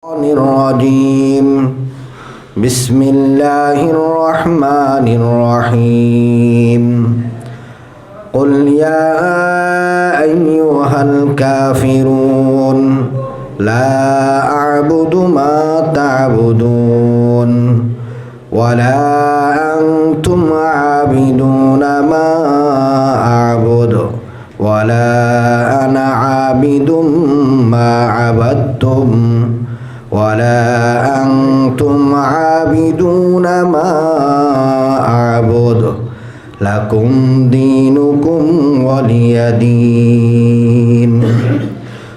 الرجيم بسم الله الرحمن الرحيم قل يا أيها الكافرون لا أعبد ما تعبدون ولا أنتم عابدون ما أعبد ولا أنا عابد ما عبدتم ولا أنتم عابدون ما أعبد لكم دينكم ولي دين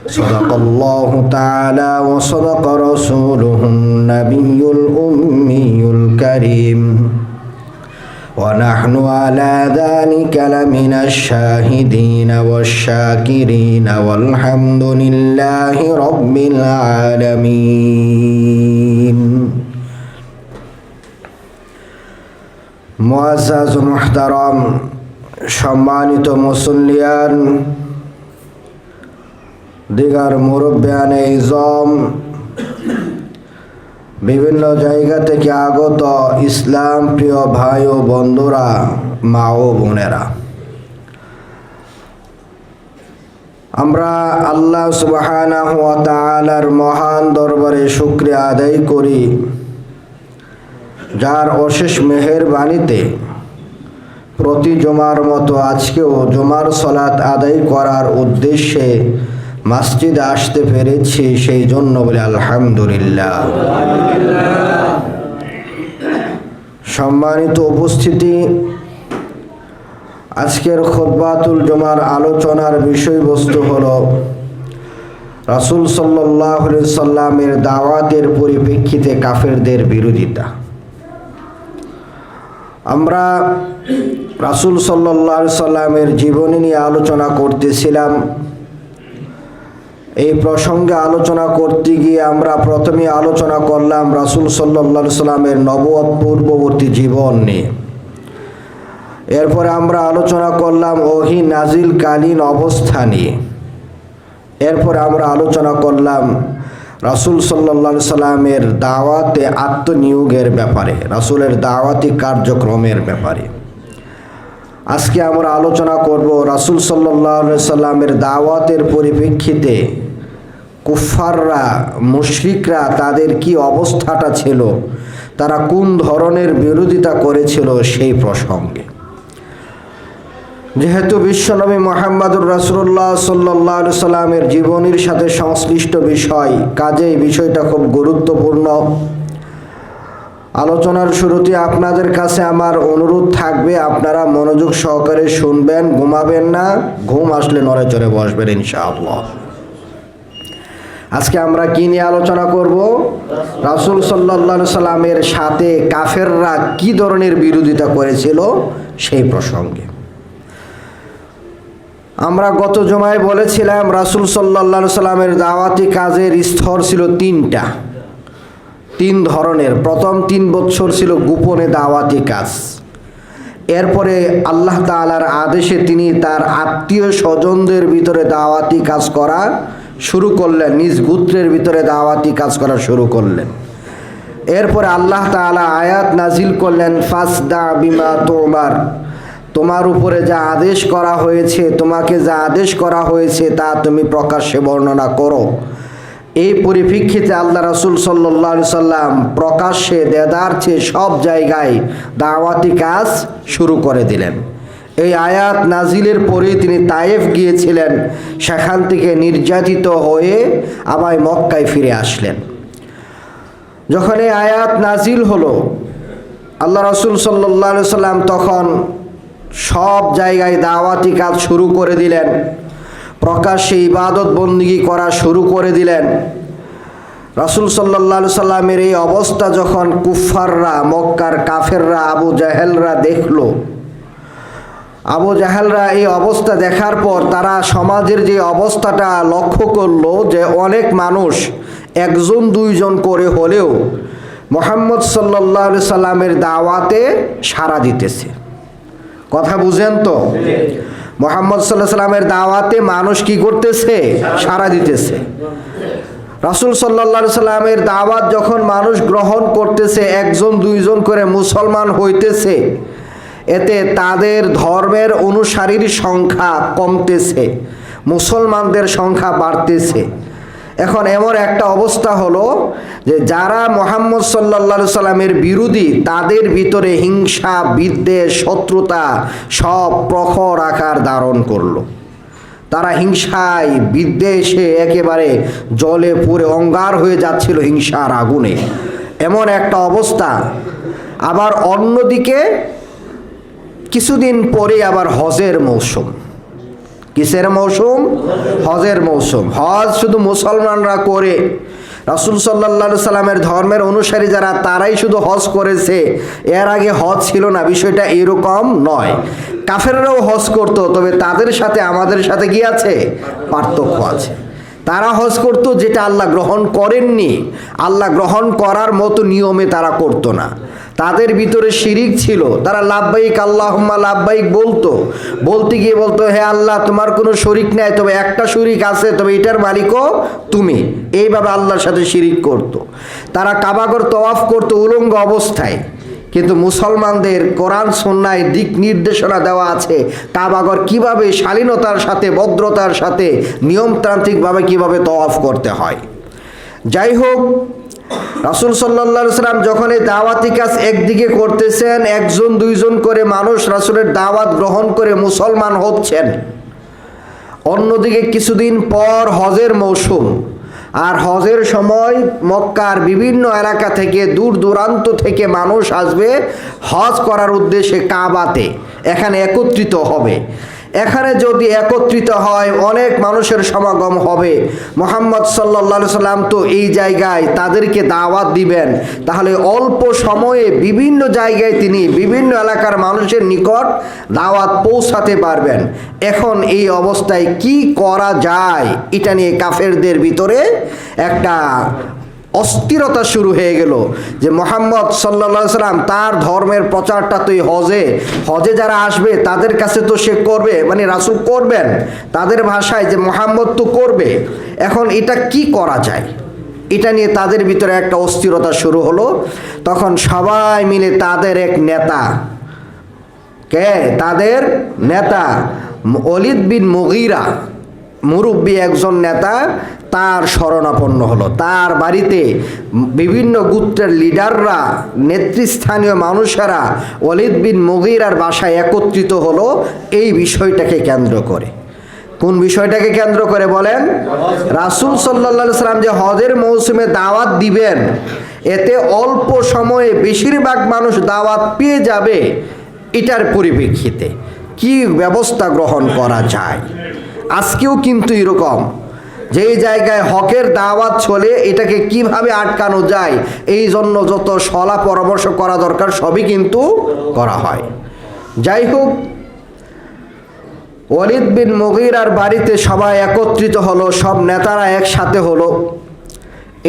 صدق الله تعالى وصدق رسوله النبي الأمي الكريم ونحن على ذلك لمن الشاهدين والشاكرين والحمد لله رب العالمين মুআজ্জাজ মুহতারাম সম্মানিত মুসল্লিয়ান দিগার মুরব্বিয়ানে ইজম বিভিন্ন জায়গা থেকে আগত ইসলাম প্রিয় ভাই ও বন্ধুরা, মা ও বোনেরা, আমরা আল্লাহ সুবহানাহু ওয়া তাআলার মহান দরবারে শুকরিয়া আদায় করি, যার অশেষ মেহেরবানিতে প্রতি জুমার মতো আজকেও জুমার সালাত আদায় করার উদ্দেশ্যে মসজিদে আসতে পেরেছি। সেই জন্য বলি আলহামদুলিল্লাহ। সম্মানিত উপস্থিতি, আজকের খুতবাতুল জুমার আলোচনার বিষয়বস্তু হলো রাসূল সাল্লাল্লাহু আলাইহি সাল্লামের দাওয়াতের পরিপ্রেক্ষিতে কাফেরদের বিরোধিতা। আমরা রাসূল সাল্লাল্লাহু আলাইহি সাল্লামের জীবনী নিয়ে আলোচনা করতেছিলাম। এই প্রসঙ্গে আলোচনা করতে গিয়ে আমরা প্রথমে আলোচনা করলাম রাসূল সাল্লাল্লাহু আলাইহি সাল্লামের নবুয়ত পূর্ববর্তী জীবন নিয়ে। এরপরে আমরা আলোচনা করলাম ওহী নাজিলকালীন অবস্থা নিয়ে। এরপরে আমরা আলোচনা করলাম রাসূল সাল্লাল্লাহু আলাইহি সাল্লামের দাওয়াতে আত্মনিয়োগের ব্যাপারে, রাসূলের দাওয়াতি কার্যক্রমের ব্যাপারে। আজকে আমরা আলোচনা করব রাসূল সাল্লাল্লাহু আলাইহি সাল্লামের দাওয়াতের পরিপ্রেক্ষিতে কুফফাররা, মুশরিকরা তাদের কি অবস্থাটা ছিল, তারা কোন ধরনের বিরোধিতা করেছিল সেই প্রসঙ্গে। যেহেতু বিশ্বনবী মুহাম্মদুর রাসূলুল্লাহ সাল্লাল্লাহু আলাইহি সাল্লামের জীবনীর সাথে সংশ্লিষ্ট বিষয়, কাজেই বিষয়টা খুব গুরুত্বপূর্ণ। আলোচনার শুরুতে আপনাদের কাছে আমার অনুরোধ থাকবে, আপনারা মনোযোগ সহকারে শুনবেন, ঘুমাবেন না, ঘুম আসলে নড়ে চড়ে বসবেন ইনশাআল্লাহ। আজকে আমরা কি নিয়ে আলোচনা করব? রাসূল সাল্লাল্লাহু আলাইহি সাল্লামের সাথে কাফেররা কি ধরনের বিরোধিতা করেছিল সেই প্রসঙ্গে। আমরা গত জুমায় বলেছিলাম রাসূল সাল্লাল্লাহু আলাইহি সাল্লামের দাওয়াতি কাজের স্তর ছিল তিন ধরনের। প্রথম 3 বছর ছিল গোপনে দাওয়াতি কাজ। এরপরে আল্লাহ তাআলার আদেশে তিনি তার আত্মীয় স্বজনদের ভিতরে দাওয়াতি কাজ করা শুরু করলেন, নিজ গোত্রের ভিতরে দাওয়াতি কাজ করা শুরু করলেন। এরপরে আল্লাহ তাআলা আয়াত নাজিল করলেন, ফাসদা বিমা তুমার, তোমার উপরে যা আদেশ করা হয়েছে, তোমাকে যা আদেশ করা হয়েছে তা তুমি প্রকাশ্যে বর্ণনা করো। এই পরিপ্রেক্ষিতে আল্লাহ রাসূল সাল্লাল্লাহু আলাইহি সাল্লাম প্রকাশ্যে দেদারছে সব জায়গায় দাওয়াতি কাজ শুরু করে দিলেন। এই আয়াত নাজিলের পরে তিনি তায়েফ গিয়েছিলেন, সেখান থেকে নির্যাতিত হয়ে আবার মক্কায় ফিরে আসলেন। যখন এই আয়াত নাজিল হলো, আল্লাহ রাসূল সাল্লাল্লাহু আলাইহি সাল্লাম তখন সব জায়গায় দাওয়াতি কাজ শুরু করে দিলেন, প্রকাশ্যে ইবাদত বন্দেগী করা শুরু করে দিলেন। রাসূল সাল্লাল্লাহু আলাইহি সাল্লামের এই অবস্থা যখন কুফফাররা, মক্কার কাফেররা, আবু জাহেলরা দেখলো, আবু জাহেলরা এই অবস্থা দেখার পর তারা সমাজের যে অবস্থাটা লক্ষ্য করলো যে অনেক মানুষ 1-2 করে হলেও মুহাম্মদ সাল্লাল্লাহু আলাইহি সাল্লামের দাওয়াতে সাড়া দিতেছে। কথা বুঝেন তো? মুহাম্মদ সাল্লাল্লাহু আলাইহি সাল্লামের দাওয়াতে মানুষ কি করতেছে? সাড়া দিতেছে। রাসূল সাল্লাল্লাহু আলাইহি সাল্লামের দাওয়াত যখন মানুষ গ্রহণ করতেছে, একজন দুইজন করে মুসলমান হইতেছে, এতে তাদের ধর্মের অনুসারীর সংখ্যা কমতেছে, মুসলমানদের সংখ্যা বাড়তেছে। এখন এমন একটা অবস্থা হলো যে যারা মুহাম্মদ সাল্লাল্লাহু আলাইহি সাল্লামের বিরোধী, তাদের ভিতরে হিংসা, বিদ্বেষ, শত্রুতা সব প্রখর আকার ধারণ করলো। তারা হিংসায়, বিদ্বেষে একেবারে জলে পুড়ে অঙ্গার হয়ে যাচ্ছিল হিংসার আগুনে, এমন একটা অবস্থা। আবার অন্যদিকে কিছুদিন পরে আবার হজের মৌসুম। কিসের মৌসুম? হজের মৌসুম। হজ শুধু মুসলমানরা করে, রাসূল সাল্লাল্লাহু আলাইহি সাল্লামের ধর্মের অনুসারী যারা, তারাই শুধু হজ করেছে। এর আগে হজ ছিল না, বিষয়টা এরকম নয়। কাফেররাও হজ করত, তবে তাদের সাথে আমাদের সাথে কি আছে? পার্থক্য আছে। তারা হজ করত যেটা আল্লাহ গ্রহণ করেননি, আল্লাহ গ্রহণ করার মতো নিয়মে তারা করতো না। তাদের ভিতরে শিরিক ছিল। তারা লাব্বাইক আল্লাহুম্মা লাব্বাইক বলতো, বলতে গিয়ে বলতো, হে আল্লাহ, তোমার কোনো শরিক নাই, তবে একটা শরিক আছে, তবে এটার মালিকও তুমি। এইভাবে আল্লাহর সাথে শিরিক করত। তারা কাবাঘর তওয়াফ করতো উলঙ্গ অবস্থায়। কিন্তু মুসলমানদের কোরআন সুন্নায় দিক নির্দেশনা দেওয়া আছে কাবাঘর কিভাবে শালীনতার সাথে, ভদ্রতার সাথে, নিয়মতান্ত্রিকভাবে কিভাবে তওয়াফ করতে হয়। যাই হোক, রাসূল সাল্লাল্লাহু আলাইহি সাল্লাম যখন এই দাওয়াতি কাজ একদিকে করতেছেন, একজন দুইজন করে মানুষ রাসূলের দাওয়াত গ্রহণ করে মুসলমান হচ্ছেন, অন্যদিকে কিছুদিন পর হজের মৌসুম। আর হজের সময় মক্কার বিভিন্ন এলাকা থেকে, দূর দূরান্ত থেকে মানুষ আসবে হজ করার উদ্দেশ্যে কাবাতে, এখানে একত্রিত হবে। এখানে যদি একত্রিত হয়, অনেক মানুষের সমাগম হবে। মুহাম্মদ সাল্লাল্লাহু আলাইহি সাল্লাম তো এই জায়গায় তাদেরকে দাওয়াত দিবেন, তাহলে অল্প সময়ে বিভিন্ন জায়গায় তিনি বিভিন্ন এলাকার মানুষের নিকট দাওয়াত পৌঁছাতে পারবেন। এখন এই অবস্থায় কি করা যায়, এটা নিয়ে কাফেরদের ভিতরে একটা অস্থিরতা শুরু হয়ে গেল যে মুহাম্মদ সাল্লাল্লাহু আলাইহি সাল্লাম তার ধর্মের প্রচারটা তো হজে যারা আসবে তাদের কাছে তো সে করবে, মানে রাসূল করবেন, তাদের ভাষায় যে মুহাম্মদ তো করবে। এখন এটা কি করা যায়, এটা নিয়ে তাদের ভিতরে একটা অস্থিরতা শুরু হলো। তখন সবাই মিলে তাদের এক নেতা, তাদের নেতা ওলীদ বিন মুগীরা, মুরব্বী একজন নেতা, তার শরণাপন্ন হলো। তার বাড়িতে বিভিন্ন গোত্রের লিডাররা, নেতৃস্থানীয় মানুষেরা ওলীদ বিন মুগীরার বাসায় একত্রিত হলো এই বিষয়টাকে কেন্দ্র করে। কোন বিষয়টাকে কেন্দ্র করে বলেন? রাসূল সাল্লাল্লাহু আলাইহি সাল্লাম যে হজের মৌসুমে দাওয়াত দিবেন, এতে অল্প সময়ে বেশিরভাগ মানুষ দাওয়াত পেয়ে যাবে, এটার পরিপ্রেক্ষিতে কি ব্যবস্থা গ্রহণ করা যায়। আজকেও কিন্তু এরকম, যেই জায়গায় হকের দাওয়াত চলে, এটাকে কিভাবে আটকানো যায়, এই জন্য যত সলা পরামর্শ করা দরকার সবই কিন্তু করা হয়। যাই হোক, ওলীদ বিন মুগীরার বাড়িতে সবাই একত্রিত হলো, সব নেতারা একসাথে হলো।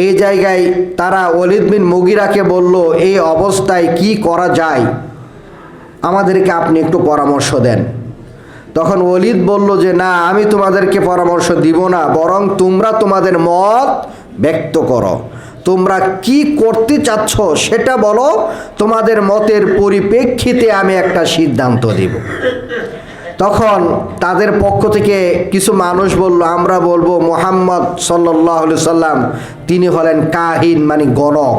এই জায়গায় তারা ওলীদ বিন মুগীরাকে বলল, এই অবস্থায় কি করা যায়, আমাদেরকে আপনি একটু পরামর্শ দেন। তখন ওলীদ বলল যে না, আমি তোমাদেরকে পরামর্শ দিব না, বরং তোমরা তোমাদের মত ব্যক্ত করো, তোমরা কি করতে চাচ্ছ সেটা বলো, তোমাদের মতের পরিপ্রেক্ষিতে আমি একটা সিদ্ধান্ত দিব। তখন তাদের পক্ষ থেকে কিছু মানুষ বলল, আমরা বলবো মুহাম্মদ সাল্লাল্লাহু আলাইহি সাল্লাম তিনি হলেন কাহিন, মানে গণক।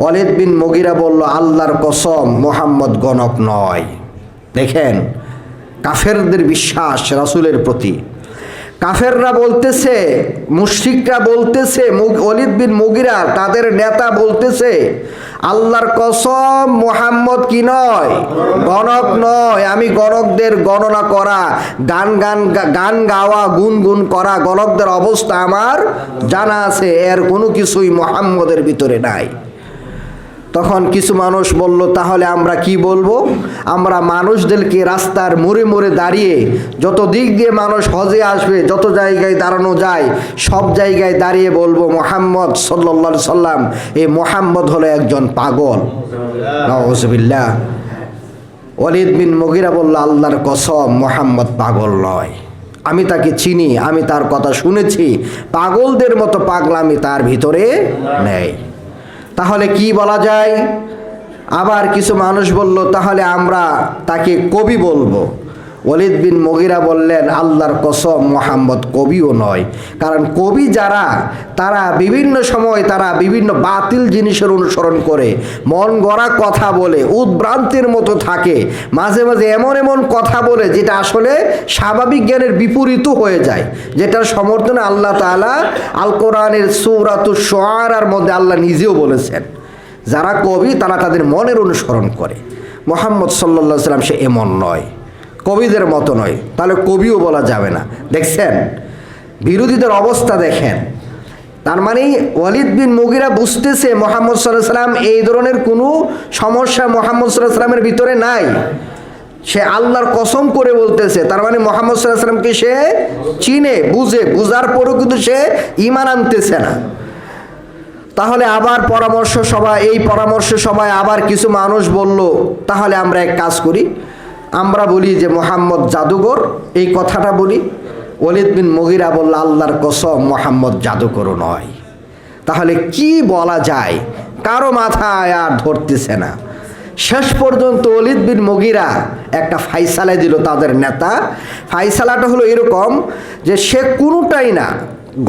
ওলীদ বিন মুগীরা বলল, আল্লাহর কসম, মুহাম্মদ গণক নয়। দেখেন কাফেরদের বিশ্বাস রাসূলের প্রতি। কাফেররা বলতেছে, মুশরিকরা বলতেছে, ওলীদ বিন মুগীরা তাদের নেতা বলতেছে, আল্লাহর কসম, মুহাম্মদ কি নয়, গণক নয়। আমি গণকদের গণনা করা, গান গাওয়া, গুনগুন করা গণকদের অবস্থা আমার জানা আছে, এর কোনো কিছুই মুহাম্মদের ভিতরে নাই। তখন কিছু মানুষ বলল, তাহলে আমরা কি বলবো? আমরা মানুষদেরকে রাস্তার মোড়ে মোড়ে দাঁড়িয়ে, যত দিক দিয়ে মানুষ হজে আসবে, যত জায়গায় দাঁড়ানো যায় সব জায়গায় দাঁড়িয়ে বলবো, মুহাম্মদ সাল্লাল্লাহু আলাইহি সাল্লাম, এই মুহাম্মদ হলো একজন পাগল। নাউযুবিল্লাহ। ওলীদ বিন মুগীরা বলল, আল্লাহর কসম, মুহাম্মদ পাগল নয়। আমি তাকে চিনি, আমি তার কথা শুনেছি, পাগলদের মতো পাগলামি তার ভিতরে নেই। তাহলে কি বলা যায়? আবার কিছু মানুষ বলল, তাহলে আমরা তাকে কবি বলবো। ওয়ালিদ বিন মুগিরা বললেন, আল্লাহর কসম, মুহাম্মদ কবিও নয়। কারণ কবি যারা, তারা বিভিন্ন সময় তারা বিভিন্ন বাতিল জিনিসের অনুসরণ করে, মন গড়া কথা বলে, উদ্ভ্রান্তির মতো থাকে, মাঝে মাঝে এমন এমন কথা বলে যেটা আসলে স্বাভাবিক জ্ঞানের বিপরীত হয়ে যায়, যেটার সমর্থনে আল্লাহ তাআলা আল কোরআনের সূরাতুশ শুআরার মধ্যে আল্লাহ নিজেও বলেছেন, যারা কবি তারা তাদের মনের অনুসরণ করে। মুহাম্মদ সাল্লাল্লাহু আলাইহি সাল্লাম সে এমন নয়, কবিদের মতো নয়। তাহলে কবিও বলা যাবে না। দেখছেন বিরোধীদের অবস্থা, দেখেন। তার মানে ওয়ালিদ বিন মুগিরা বুঝতেছে মুহাম্মদ সাল্লাল্লাহু আলাইহি সাল্লাম এই ধরনের কোনো সমস্যা মুহাম্মদ সাল্লাল্লাহু আলাইহি সাল্লামের ভিতরে নাই। সে আল্লাহর কসম করে বলতেছে, তার মানে মুহাম্মদ সাল্লাল্লাহু আলাইহি সাল্লামকে সে চিনে, বুঝে, বুঝার পরেও কিন্তু সে ঈমান আনতেছে না। তাহলে আবার এই পরামর্শ সভায় আবার কিছু মানুষ বলল, তাহলে আমরা এক কাজ করি, আমরা বলি যে মুহাম্মদ জাদুকর, এই কথাটা বলি। ওয়ালিদ বিন মুগিরা বলল, আল্লাহর কসম, মুহাম্মদ জাদুকরও নয়। তাহলে কি বলা যায়? কারো মাথায় আর ধরতেছে না। শেষ পর্যন্ত ওয়ালিদ বিন মুগিরা একটা ফাইসালা দিল, তাদের নেতা। ফাইসালাটা হলো এরকম যে সে কোনোটাই না,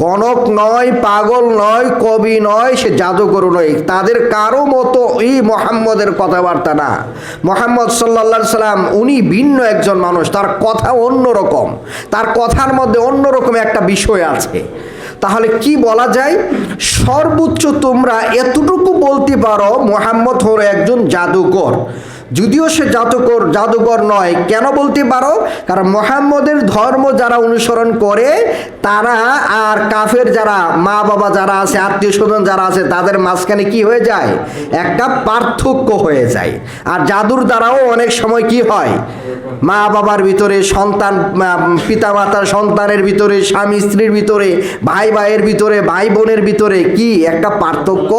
গণক নয়, পাগল নয়, কবি নয়, সে জাদুকর নয়, তাদের কারো মতো এই মুহাম্মদের কথাবার্তা না। মুহাম্মদ সাল্লাল্লাহু আলাইহি সাল্লাম উনি ভিন্ন একজন মানুষ, তার কথা অন্যরকম, তার কথার মধ্যে অন্যরকম একটা বিষয় আছে। তাহলে কি বলা যায়? সর্বোচ্চ তোমরা এতটুকু বলতে পারো, মুহাম্মদ হলো একজন জাদুকর। যদিও সে জাদুকর নয়। কেন বলতে পারো? কারণ মুহাম্মদের ধর্ম যারা অনুসরণ করে তারা আর কাফের যারা, মা বাবা যারা আছে, আত্মীয় স্বজন যারা আছে, তাদের মাঝখানে কি হয়ে যায়? একটা পার্থক্য হয়ে যায়। আর জাদুর দ্বারাও অনেক সময় কি হয়? মা বাবার ভিতরে, সন্তান পিতা মাতার সন্তানের ভিতরে, স্বামী স্ত্রীর ভিতরে, ভাই ভাইয়ের ভিতরে, ভাই বোনের ভিতরে কি একটা পার্থক্য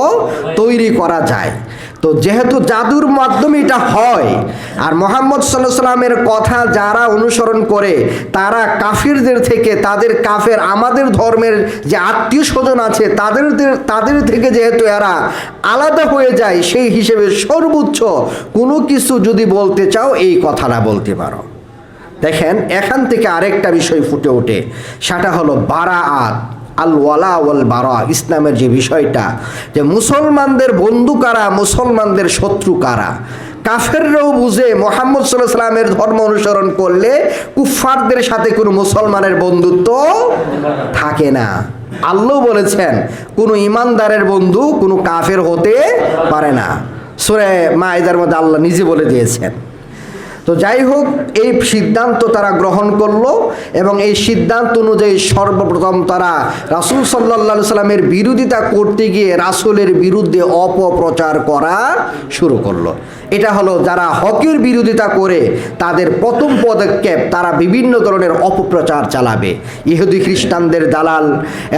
তৈরি করা যায়। তো যেহেতু জাদুর মাধ্যমে এটা হয়, আর মুহাম্মদ সাল্লাল্লাহু আলাইহি সাল্লামের কথা যারা অনুসরণ করে তারা কাফিরদের থেকে, আমাদের ধর্মের যে আত্মীয় স্বজন আছে তাদের থেকে যেহেতু এরা আলাদা হয়ে যায়, সেই হিসেবে সর্বোচ্চ কোনো কিছু যদি বলতে চাও এই কথাটা বলতে পারো। দেখেন এখান থেকে আরেকটা বিষয় ফুটে ওঠে, সেটা হলো বারাআত, আল ওয়ালা ওয়াল বারা, ইসলামের যে বিষয়টা, যে মুসলমানদের বন্ধু কারা, মুসলমানদের শত্রু কারা। কাফেররাও বুঝে মুহাম্মদ সাল্লাল্লাহু আলাইহি সাল্লামের ধর্ম অনুসরণ করলে কুফফারদের সাথে কোনো মুসলমানের বন্ধুত্ব থাকে না। আল্লাহ বলেছেন কোনো ইমানদারের বন্ধু কোনো কাফের হতে পারে না। সূরা মাইদার মধ্যে আল্লাহ নিজে বলে দিয়েছেন। তো যাই হোক, এই সিদ্ধান্ত তারা গ্রহণ করলো এবং এই সিদ্ধান্ত অনুযায়ী সর্বপ্রথম তারা রাসূল সাল্লাল্লাহু আলাইহি সাল্লামের বিরোধিতা করতে গিয়ে রাসূলের বিরুদ্ধে অপপ্রচার করা শুরু করলো। এটা হলো যারা হকের বিরোধিতা করে তাদের প্রথম পদক্ষেপ, তারা বিভিন্ন ধরনের অপপ্রচার চালাবে। ইহুদি খ্রিস্টানদের দালাল,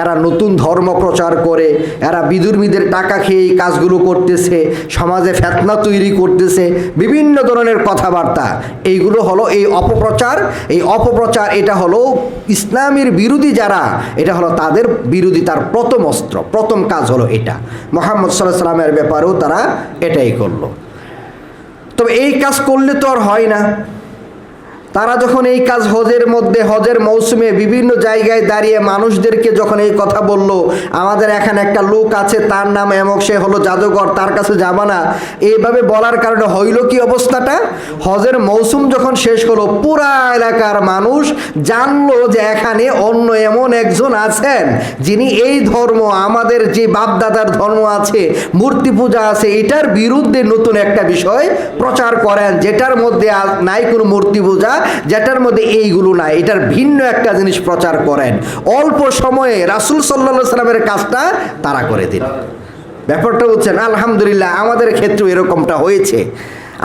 এরা নতুন ধর্ম প্রচার করে, এরা বিধর্মীদের টাকা খেয়ে এই কাজগুলো করতেছে, সমাজে ফিতনা তৈরি করতেছে, বিভিন্ন ধরনের কথাবার্তা। এইগুলো হলো এই অপপ্রচার। এই অপপ্রচার এটা হলো ইসলামের বিরোধী যারা, এটা হলো তাদের বিরোধিতার প্রথম অস্ত্র, প্রথম কাজ হলো এটা। মুহাম্মদ সাল্লাল্লাহু আলাইহি সাল্লামের ব্যাপারেও তারা এটাই করলো। তবে এই কাজ করলে তো আর হয় না। তারা যখন এই কাজ হজের মৌসুমে বিভিন্ন জায়গায় দাঁড়িয়ে মানুষদেরকে যখন এই কথা বলল, আমাদের এখানে একটা লোক আছে, তার নাম এমক, সে হলো জাদুকর, তার কাছে যাবা না, এইভাবে বলার কারণে হইল কি অবস্থাটা? হজের মৌসুম যখন শেষ হলো, পুরা এলাকার মানুষ জানলো যে এখানে অন্য এমন একজন আছেন যিনি এই ধর্ম, আমাদের যে বাপদাদার ধর্ম আছে, মূর্তি পূজা আছে, এটার বিরুদ্ধে নতুন একটা বিষয় প্রচার করেন, যেটার মধ্যে নাই কোনো মূর্তি পূজা, যেটার মধ্যে এইগুলো নাই, এটার ভিন্ন একটা জিনিস প্রচার করেন। অল্প সময়ে রাসূল সাল্লাল্লাহু আলাইহি সাল্লামের কাজটা তারা করে দিল। ব্যাপারটা বুঝছেন? আলহামদুলিল্লাহ আমাদের ক্ষেত্রে এরকমটা হয়েছে।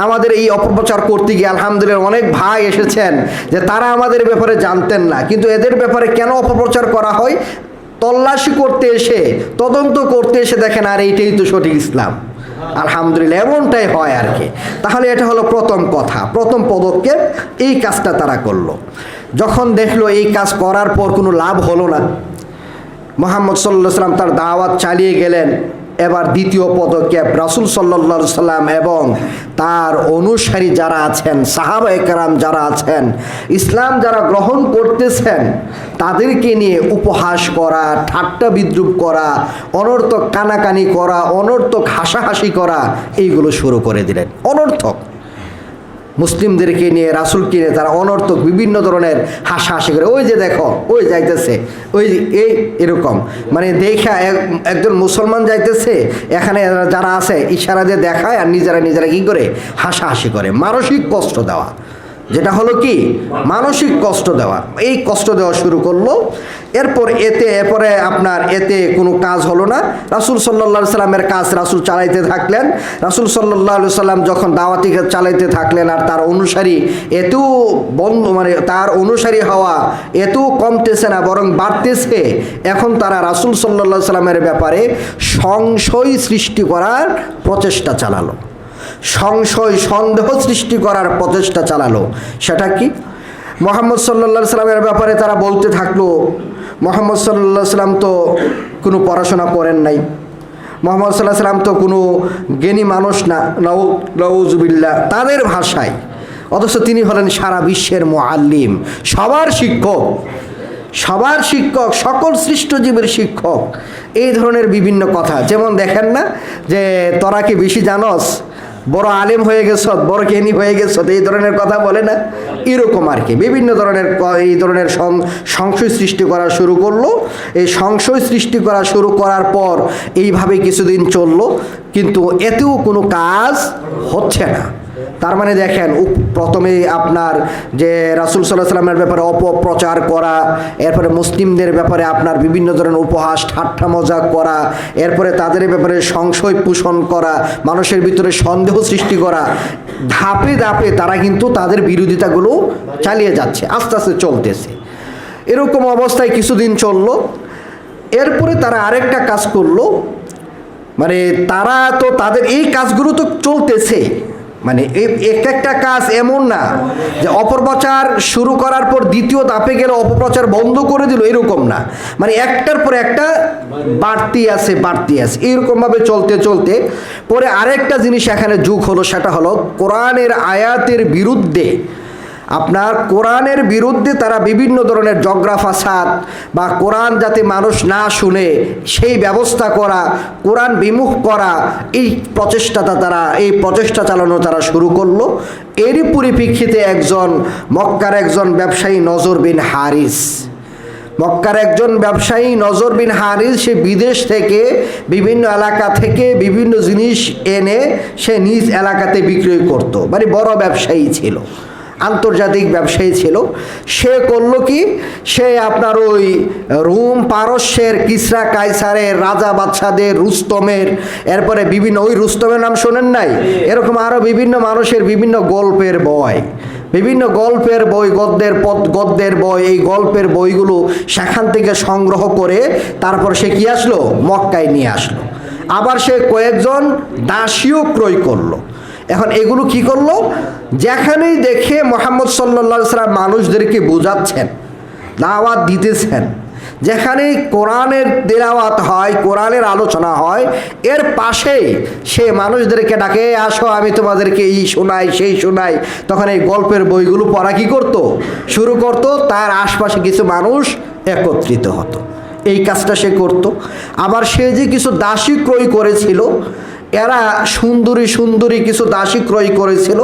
আমাদের এই অপপ্রচার করতে গিয়ে আলহামদুলিল্লাহ অনেক ভাই এসেছেন যে তারা আমাদের ব্যাপারে জানতেন না, কিন্তু এদের ব্যাপারে কেন অপপ্রচার করা হয়, তল্লাশি করতে এসে, তদন্ত করতে এসে দেখেন আর এইটাই তো সঠিক ইসলাম। আলহামদুলিল্লাহ এমনটাই হয় আর কি। তাহলে এটা হলো প্রথম কথা, প্রথম পদক্ষেপ, এই কাজটা তারা করলো। যখন দেখলো এই কাজ করার পর কোনো লাভ হলো না, মুহাম্মদ সাল্লাল্লাহু আলাইহি সাল্লাম তার দাওয়াত চালিয়ে গেলেন। এবার দ্বিতীয় পদক্ষেপ, রাসূল সাল্লাল্লাহু আলাইহি সাল্লাম এবং তার অনুসারী যারা আছেন, সাহাবায়ে কেরাম যারা আছেন, ইসলাম যারা গ্রহণ করতেছেন, তাদেরকে নিয়ে উপহাস করা, ঠাট্টা বিদ্রূপ করা, অনর্থক কানাকানি করা, অনর্থক হাসাহাসি করা, এইগুলো শুরু করে দিলেন। অনর্থক মুসলিমদেরকে নিয়ে, রাসূলকে নিয়ে তারা অনর্থক বিভিন্ন ধরনের হাসাহাসি করে, ওই যে দেখো ওই যাইতেছে, ওই এই এরকম, মানে দেখা একজন মুসলমান যাইতেছে, এখানে যারা আছে ইশারা দিয়ে দেখায় আর নিজেরা নিজেরা কী করে হাসাহাসি করে, মানসিক কষ্ট দেওয়া, যেটা হলো কি মানসিক কষ্ট দেওয়া। এই কষ্ট দেওয়া শুরু করলো। এরপরে আপনার এতে কোনো কাজ হলো না। রাসূল সাল্লাল্লাহু আলাইহি সাল্লামের কাজ রাসূল চালাইতে থাকলেন। রাসূল সাল্লাল্লাহু আলাইহি সাল্লাম যখন দাওয়াতি কাজ চালাইতে থাকলেন আর তার অনুসারী এতেও তার অনুসারী হওয়া এতেও কমতেছে না, বরং বাড়তেছে। এখন তারা রাসূল সাল্লাল্লাহু আলাইহি সাল্লামের ব্যাপারে সংশয় সৃষ্টি করার প্রচেষ্টা চালালো, সন্দেহ সৃষ্টি করার প্রচেষ্টা চালালো। সেটা কি? মুহাম্মদ সাল্লাল্লাহু আলাইহি সাল্লামের ব্যাপারে তারা বলতে থাকলো, মুহাম্মদ সাল্লাল্লাহু আলাইহি সাল্লাম তো কোনো পড়াশোনা করেন নাই, মুহাম্মদ সাল্লাল্লাহু আলাইহি সাল্লাম তো কোনো জ্ঞানী মানুষ না, নাউজুবিল্লাহ তাদের ভাষায়। অথচ তিনি হলেন সারা বিশ্বের মুআল্লিম, সবার শিক্ষক, সকল সৃষ্টজীবের শিক্ষক। এই ধরনের বিভিন্ন কথা, যেমন দেখেন না যে তোরা কি বেশি জানস, বড় আলেম হয়ে গেছ, বড় জ্ঞানী হয়ে গেছ, এই ধরনের কথা বলে না, এরকম আর কি বিভিন্ন ধরনের এই ধরনের সংশয় সৃষ্টি করা শুরু করলো। এই সংশয় সৃষ্টি করা শুরু করার পর এইভাবে কিছুদিন চললো, কিন্তু এতেও কোনো কাজ হচ্ছে না। তার মানে দেখেন, প্রথমে আপনার যে রাসূল সাল্লাল্লাহু আলাইহি সাল্লামের ব্যাপারে অপপ্রচার করা, এরপরে মুসলিমদের ব্যাপারে আপনার বিভিন্ন ধরনের উপহাস ঠাট্টা মজাক করা, এরপরে তাদের ব্যাপারে সংশয় পোষণ করা, মানুষের ভিতরে সন্দেহ সৃষ্টি করা, ধাপে ধাপে তারা কিন্তু তাদের বিরোধিতাগুলো চালিয়ে যাচ্ছে, আস্তে আস্তে চলতেছে। এরকম অবস্থায় কিছুদিন চললো। এরপরে তারা আরেকটা কাজ করলো, মানে তারা তো তাদের এই কাজগুলো তো চলতেছে, মানে এক একটা কাজ এমন না যে অপপ্রচার শুরু করার পর দ্বিতীয় ধাপে গেলে অপপ্রচার বন্ধ করে দিল, এরকম না, মানে একটার পর একটা বাড়তি আছে এরকমভাবে চলতে চলতে পরে আরেকটা জিনিস এখানে যোগ হলো, সেটা হলো কোরআনের আয়াতের বিরুদ্ধে, আপনার কোরআনের বিরুদ্ধে তারা বিভিন্ন ধরনের ঝগড়া ফাসাদ বা কোরআন যাতে মানুষ না শুনে সেই ব্যবস্থা করা, কোরআন বিমুখ করা, এই প্রচেষ্টা চালানো তারা শুরু করলো। এরই পরিপ্রেক্ষিতে মক্কার একজন ব্যবসায়ী নজর বিন হারিস, সে বিদেশ থেকে বিভিন্ন এলাকা থেকে বিভিন্ন জিনিস এনে সে নিজ এলাকাতে বিক্রয় করত, মানে বড় ব্যবসায়ী ছিল, আন্তর্জাতিক ব্যবসায়ী ছিল। সে করলো কি, সে আপনার ওই রোম পারস্যের কিসরা কায়সারের রাজা বাদশাদের, রুস্তমের, এরপরে বিভিন্ন ওই রুস্তমের নাম শোনেন নাই, এরকম আরও বিভিন্ন মানুষের বিভিন্ন গল্পের বই, গদ্যের বই, এই গল্পের বইগুলো সেখান থেকে সংগ্রহ করে তারপর সে কি আসলো, মক্কায় নিয়ে আসলো। আবার সে কয়েকজন দাসীও ক্রয় করলো। এখন এগুলো কি করলো, যেখানেই দেখে মুহাম্মদ সাল্লাল্লাহু আলাইহি সাল্লাম মানুষদেরকে বোঝাচ্ছেন, দাওয়াত দিতেছেন, যেখানেই কোরআনের তেলাওয়াত হয়, কোরআনের আলোচনা হয়, এর পাশেই সে মানুষদেরকে ডাকে, আসো আমি তোমাদেরকে এই শোনাই সেই শোনাই। তখন এই গল্পের বইগুলো পড়া কি করতো, শুরু করতো, তার আশপাশে কিছু মানুষ একত্রিত হতো, এই কাজটা সে করত। আবার সে যে কিছু দাসী ক্রয় করেছিল, এরা সুন্দরী কিছু দাসী ক্রয় করেছিল।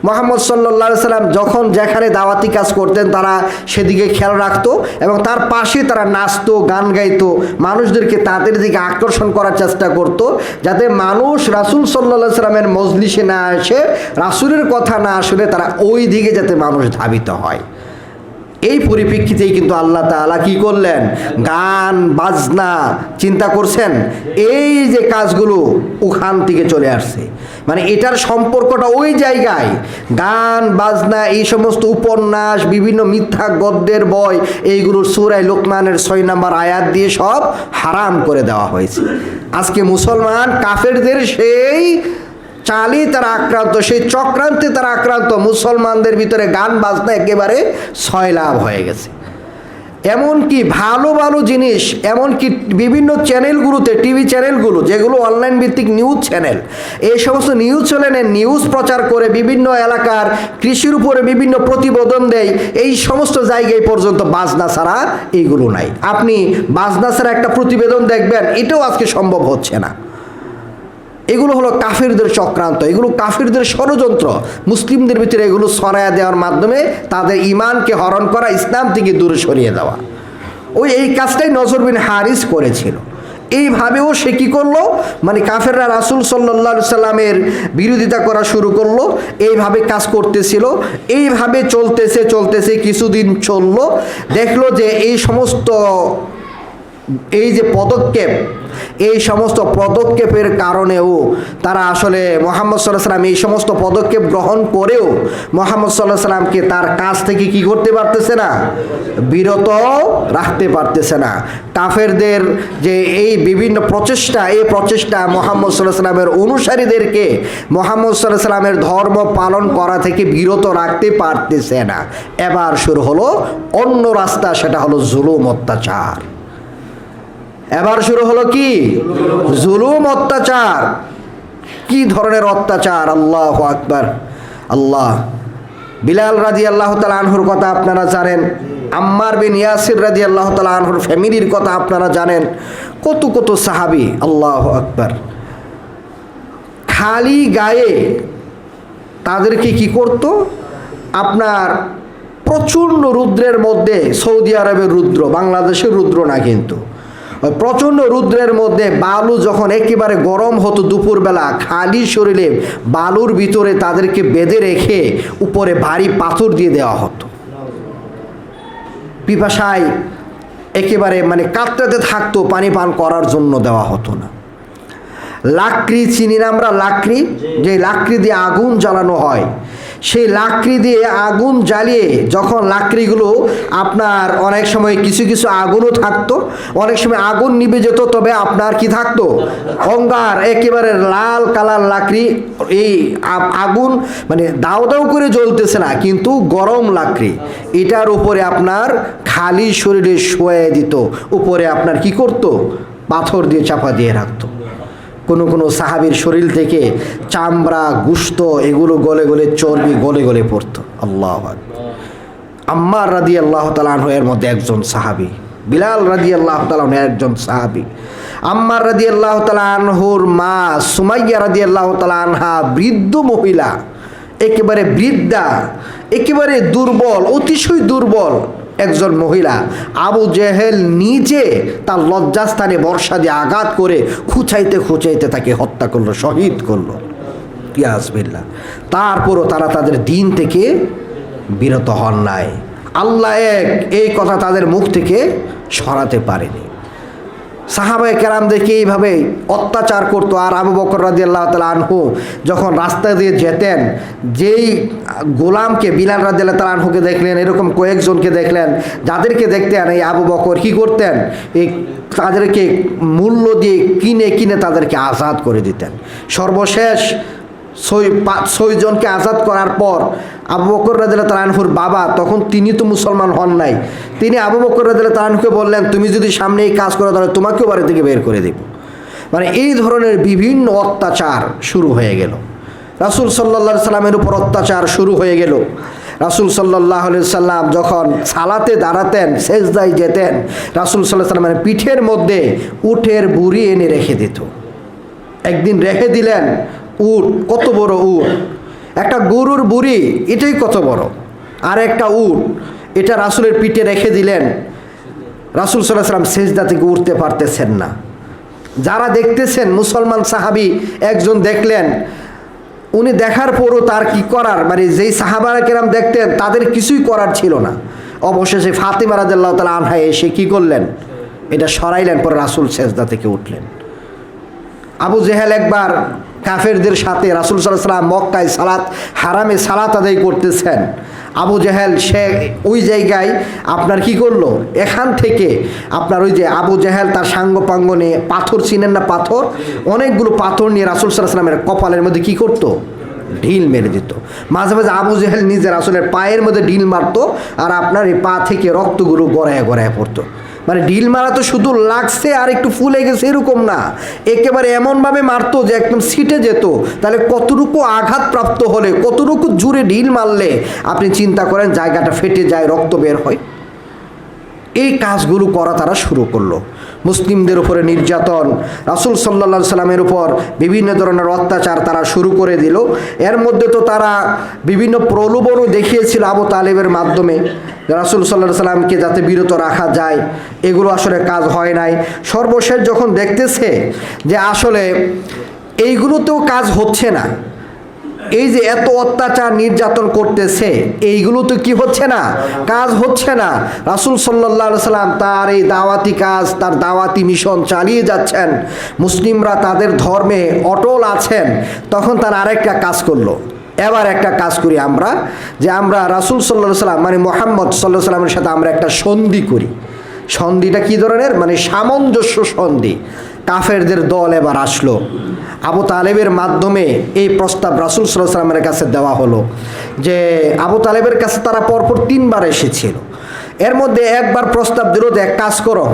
মুহাম্মদ সাল্লাল্লাহু আলাইহি সাল্লাম যখন যেখানে দাওয়াতি কাজ করতেন তারা সেদিকে খেয়াল রাখতো এবং তার পাশে তারা নাচতো, গান গাইতো, মানুষদেরকে তাদের দিকে আকর্ষণ করার চেষ্টা করত, যাতে মানুষ রাসূল সাল্লাল্লাহু আলাইহি সাল্লামের মজলিসে না আসে, রাসূলের কথা না শুনে তারা ওই দিকে যাতে মানুষ ধাবিত হয়। এই পরিপ্রেক্ষিতেই কিন্তু আল্লাহ তাআলা কি করলেন, গান বাজনা চিন্তা করছেন, এই যে কাজগুলো ওখান থেকে চলে আসছে, মানে এটার সম্পর্কটা ওই জায়গায়, গান বাজনা, এই সমস্ত উপন্যাস, বিভিন্ন মিথ্যা গদ্যের বই, এইগুলো সূরা লোকমানের 6 নম্বর আয়াত দিয়ে সব হারাম করে দেওয়া হয়েছে। আজকে মুসলমান কাফেরদের সেই চালই তারা আক্রান্ত, সেই চক্রান্তে তারা আক্রান্ত। মুসলমানদের ভিতরে গান বাজনা একেবারে সয়লাভ হয়ে গেছে। এমনকি ভালো ভালো জিনিস, এমনকি বিভিন্ন চ্যানেলগুলোতে, টিভি চ্যানেলগুলো যেগুলো অনলাইন ভিত্তিক নিউজ চ্যানেল, এই সমস্ত নিউজ চ্যানেলে নিউজ প্রচার করে বিভিন্ন এলাকার কৃষির উপরে বিভিন্ন প্রতিবেদন দেয়। এই সমস্ত জায়গায় পর্যন্ত বাজনা ছাড়া এইগুলো নাই। আপনি বাজনা ছাড়া একটা প্রতিবেদন দেখবেন, এটাও আজকে সম্ভব হচ্ছে না। এগুলো হলো কাফিরদের চক্রান্ত, এগুলো কাফিরদের ষড়যন্ত্র। মুসলিমদের ভিতরে এগুলো ছড়ায়া দেওয়ার মাধ্যমে তাদের ঈমানকে হরণ করা, ইসলাম থেকে দূরে সরিয়ে দেওয়া। এই কাজটাই নজর বিন হারিস করেছিল। এইভাবেও সে কী করলো, মানে কাফেররা রাসূল সাল্লাল্লাহু আলাইহি সাল্লামের বিরোধিতা করা শুরু করলো। এইভাবে কাজ করতেছিল, এইভাবে চলতেছে কিছুদিন চললো। দেখলো যে এই সমস্ত এই যে পদক্ষেপ, এই সমস্ত পদক্ষেপের কারণেও তারা আসলে মুহাম্মদ সাল্লাল্লাহু আলাইহি সাল্লাম এই সমস্ত পদক্ষেপ গ্রহণ করেও মুহাম্মদ সাল্লাল্লাহু আলাইহি সাল্লামকে তার কাজ থেকে কি করতে পারতেছে না, বিরত রাখতে পারতেছে না। কাফেরদের যে এই বিভিন্ন প্রচেষ্টা, এই প্রচেষ্টা মুহাম্মদ সাল্লাল্লাহু আলাইহি সাল্লামের অনুসারীদেরকে মুহাম্মদ সাল্লাল্লাহু আলাইহি সাল্লামের ধর্ম পালন করা থেকে বিরত রাখতে পারতেছে না। এবার শুরু হলো অন্য রাস্তা, সেটা হলো জুলুম, অত্যাচার। এবার শুরু হলো কি, জুলুম, অত্যাচার। কি ধরনের অত্যাচার! আল্লাহু আকবার, আল্লাহ। বিলাল রাদিয়াল্লাহু তাআলা আনহুর কথা আপনারা জানেন, আম্মার বিন ইয়াসির রাদিয়াল্লাহু তাআলা আনহুর ফ্যামিলির কথা আপনারা জানেন, কত কত সাহাবী। আল্লাহু আকবার। খালি গায়ে তাদেরকে কি করত, আপনার প্রচণ্ড রুদ্রের মধ্যে, সৌদি আরবের রুদ্র, বাংলাদেশের রুদ্র না কিন্তু, প্রচণ্ড রুদ্রের মধ্যে বালু যখন একেবারে গরম হতো দুপুরবেলা, খালি শরীরে বালুর ভিতরে তাদেরকে বেঁধে রেখে উপরে ভারী পাথর দিয়ে দেওয়া হতো। পিপাসায় একেবারে মানে কাতরাতে থাকতো, পানি পান করার জন্য দেওয়া হতো না। লাকড়ি চিনি না আমরা, লাকড়ি, যে লাকড়ি দিয়ে আগুন জ্বালানো হয়, সেই লাকড়ি দিয়ে আগুন জ্বালিয়ে যখন লাকড়িগুলো আপনার অনেক সময় কিছু কিছু আগুনও থাকতো, অনেক সময় আগুন নিভে যেত, তবে আপনার কি থাকতো, অঙ্গার, একেবারে লাল কালার লাকড়ি। এই আগুন মানে দাও দাও করে জ্বলতেছে না, কিন্তু গরম লাকড়ি, এটার উপরে আপনার খালি শরীরে শুয়ে দিত, উপরে আপনার কি করতো, পাথর দিয়ে চাপা দিয়ে রাখতো। কোনো কোনো সাহাবীর শরীর থেকে চামড়া, গুস্ত এগুলো গলে গলে, চর্বি গলে গলে পড়তো। আল্লাহু আকবার। আম্মার রাদিয়াল্লাহু তাআলা আনহু এর মধ্যে একজন সাহাবী, বিলাল রাদিয়াল্লাহু তাআলা আনহু একজন সাহাবী। আম্মার রাদিয়াল্লাহু তাআলা আনহুর মা সুমাইয়া রাদিয়াল্লাহু তাআলা আনহা বৃদ্ধ মহিলা, একেবারে বৃদ্ধা, একেবারে দুর্বল, অতিশয় দুর্বল একজন মহিলা। আবু জেহেল নিজে তার লজ্জাস্থানে বর্ষা দিয়ে আঘাত করে খুঁচাইতে খুঁচাইতে তাকে হত্যা করলো, শহীদ করলো। ইয়াসবিল্লাহ। তারপরও তারা তাদের দিন থেকে বিরত হন নাই। আল্লাহ এক, এই কথা তাদের মুখ থেকে সরাতে পারেনি। সাহাবায়ে কেরামদেরকে এইভাবে অত্যাচার করতো। আর আবু বকর রাদিয়াল্লাহু তাআলা আনহু যখন রাস্তা দিয়ে যেতেন, যেই গোলামকে, বিলাল রাদিয়াল্লাহু তাআলা আনহুকে দেখলেন, এরকম কয়েকজনকে দেখলেন, যাদেরকে দেখতেন এই আবু বকর কী করতেন, এই তাদেরকে মূল্য দিয়ে কিনে কিনে তাদেরকে আজাদ করে দিতেন। সর্বশেষ 6 জনকে আজাদ করার পর আবু বকর রাদিয়াল্লাহু তাআলা আনহুর বাবা, তখন তিনি তো মুসলমান হন নাই, তিনি আবু বকর রাদিয়াল্লাহু তাআলা আনহুকে বললেন, তুমি যদি সামনে এই কাজ করো তাহলে তোমাকেও বাড়ি থেকে বের করে দেব। মানে এই ধরনের বিভিন্ন অত্যাচার শুরু হয়ে গেল। রাসূল সাল্লাল্লাহু আলাইহি সাল্লামের উপর অত্যাচার শুরু হয়ে গেল। রাসূল সাল্লাল্লাহু আলাইহি সাল্লাম যখন সালাতে দাঁড়াতেন, সেজদায় যেতেন, রাসূল সাল্লাল্লাহু আলাইহি সাল্লামের পিঠের মধ্যে উটের বুড়ি এনে রেখে দিত। একদিন রেখে দিলেন উট, কত বড় উট, একটা গরুর বুড়ি এটাই কত বড়, আর একটা উট, এটা রাসূলের পিঠে রেখে দিলেন। রাসূল সাল্লাল্লাহু আলাইহি সাল্লাম সেজদা থেকে উঠতে পারতেছেন না। যারা দেখতেছেন, মুসলমান সাহাবী একজন দেখলেন, উনি দেখার পরও তার কি করার, মানে যেই সাহাবায়ে কেরাম দেখতেন তাদের কিছুই করার ছিল না। অবশেষে ফাতিমা রাদিয়াল্লাহু তাআলা আনহা এসে কি করলেন, এটা সরাইলেন, পরে রাসূল সেজদা থেকে উঠলেন। আবু জেহেল একবার কাফেরদের সাথে রাসূল সাল্লাল্লাহু আলাইহি ওয়াসাল্লাম মক্কায় সালাত, হারামে সালাত আদায় করতেছেন। আবু জেহেল সে ওই জায়গায় আপনার কি করলো, এখান থেকে আপনার ওই যে আবু জেহেল তার সাঙ্গপাঙ্গ নিয়ে পাথর, চিনেন না পাথর, অনেকগুলো পাথর নিয়ে রাসূল সাল্লাল্লাহু আলাইহি ওয়াসাল্লামের কপালের মধ্যে কি করতো, ঢিল মেরে দিত। মাঝে মাঝে আবু জেহেল নিজের রাসূলের পায়ের মধ্যে ঢিল মারতো, আর আপনার এই পা থেকে রক্তগুলো গড়ায় গড়ায় পড়তো। মানে ঢিল মারা তো শুধু লাগছে আর একটু ফুলে গেছে এরকম না, একেবারে এমনভাবে মারতো যে একদম ছিটে যেত। তাহলে কতটুকু আঘাত প্রাপ্ত হলে, কতটুকু জোরে ঢিল মারলে আপনি চিন্তা করেন জায়গাটা ফেটে যায়, রক্ত বের হয়। এই কাজগুলো করা তারা শুরু করলো। মুসলিমদের উপরে নির্যাতন, রাসূল সাল্লাল্লাহু আলাইহি সাল্লামের উপর বিভিন্ন ধরনের অত্যাচার তারা শুরু করে দিল। এর মধ্যে তো তারা বিভিন্ন প্রলোভনও দেখিয়েছিল আবু তালেবের মাধ্যমে, রাসূল সাল্লাল্লাহু আলাইহি সাল্লামকে যাতে বিরত রাখা যায়। এগুলো আসলে কাজ হয় নাই। সর্বশেষ যখন দেখতেছে যে আসলে এইগুলোতেও কাজ হচ্ছে না, এই যে এত অত্যাচার নির্যাতন করতেছে, এইগুলো তো কি হচ্ছে না, কাজ হচ্ছে না, রাসূল সাল্লাল্লাহু আলাইহি সাল্লাম তার এই দাওয়াতি কাজ, তার দাওয়াতি মিশন চালিয়ে যাচ্ছেন, মুসলিমরা তাদের ধর্মে অটল আছেন, তখন তার আরেকটা কাজ করলো। এবার একটা কাজ করি আমরা, যে আমরা রাসূল সাল্লাল্লাহু আলাইহি সাল্লাম মানে মুহাম্মদ সাল্লাল্লাহু আলাইহি সাল্লামের সাথে আমরা একটা সন্ধি করি। সন্ধিটা কি ধরনের, মানে সামঞ্জস্য সন্ধি। কাফেরদের দল এবার আসলো, আবু তালেবের মাধ্যমে এই প্রস্তাব রাসূল সাল্লাল্লাহু আলাইহি সাল্লামের কাছে দেওয়া হলো। যে আবু তালেবের কাছে তারা পরপর 3 বার এসেছিল, এর মধ্যে একবার প্রস্তাব দিল যে এক কাজ করো,